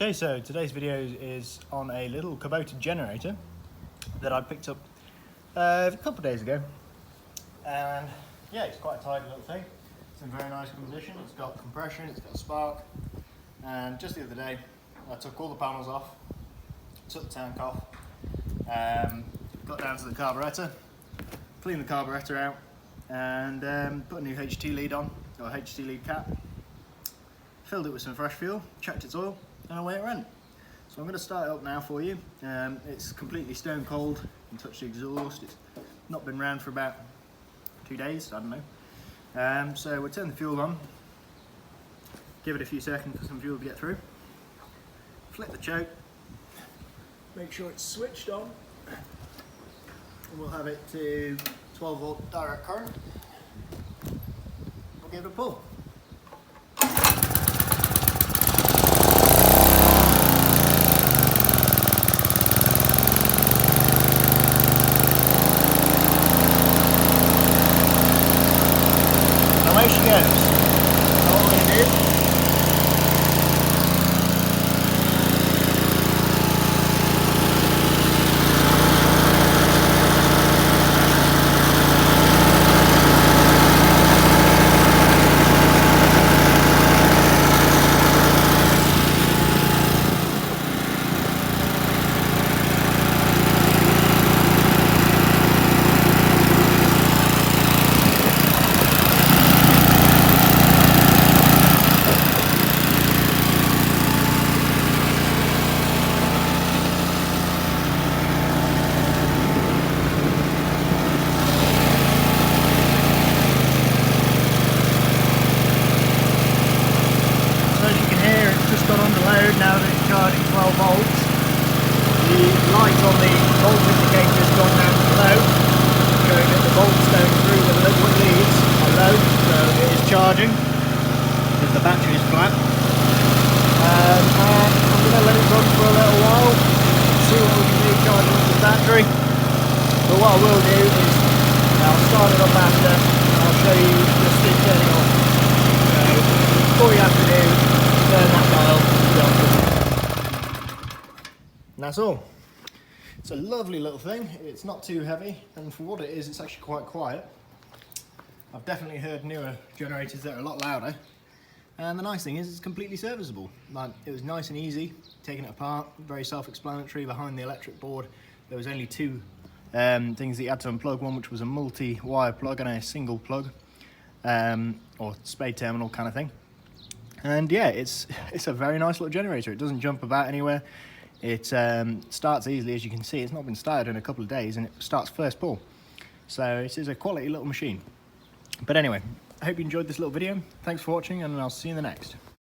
Okay, so today's video is on a little Kubota generator that I picked up a couple of days ago, and yeah, it's quite a tidy little thing. It's in very nice condition. It's got compression, it's got spark, and just the other day I took all the panels off, took the tank off, got down to the carburetor, cleaned the carburetor out, and put a new HT lead on, or HT lead cap, filled it with some fresh fuel, checked its oil, and away it went. So I'm going to start it up now for you. It's completely stone cold. You can touch the exhaust. It's not been around for about 2 days, I don't know. So we'll turn the fuel on, give it a few seconds for some fuel to get through, flip the choke, make sure it's switched on, and we'll have it to 12 volt direct current. We'll give it a pull. Away she goes. That's all we're going to do. Now that it's charging 12 volts, the light on the volt indicator has gone down to low, showing that the volts going through the liquid leads are low, so it is charging because the battery is flat. And I'm going to let it run for a little while, see what we can do charging up the battery. But what I will do is I'll start it up after, and I'll show you the stick turning off. So all you have to do is turn that dial. And that's all. It's a lovely little thing. It's not too heavy, and for what it is, it's actually quite quiet. I've definitely heard newer generators that are a lot louder, and the nice thing is it's completely serviceable. Like, it was nice and easy taking it apart, very self-explanatory. Behind the electric board there was only two things that you had to unplug, one which was a multi-wire plug and a single plug, or spade terminal kind of thing. And yeah, it's a very nice little generator. It doesn't jump about anywhere. It starts easily, as you can see. It's not been started in a couple of days, and it starts first pull. So it is a quality little machine. But anyway, I hope you enjoyed this little video. Thanks for watching, and I'll see you in the next.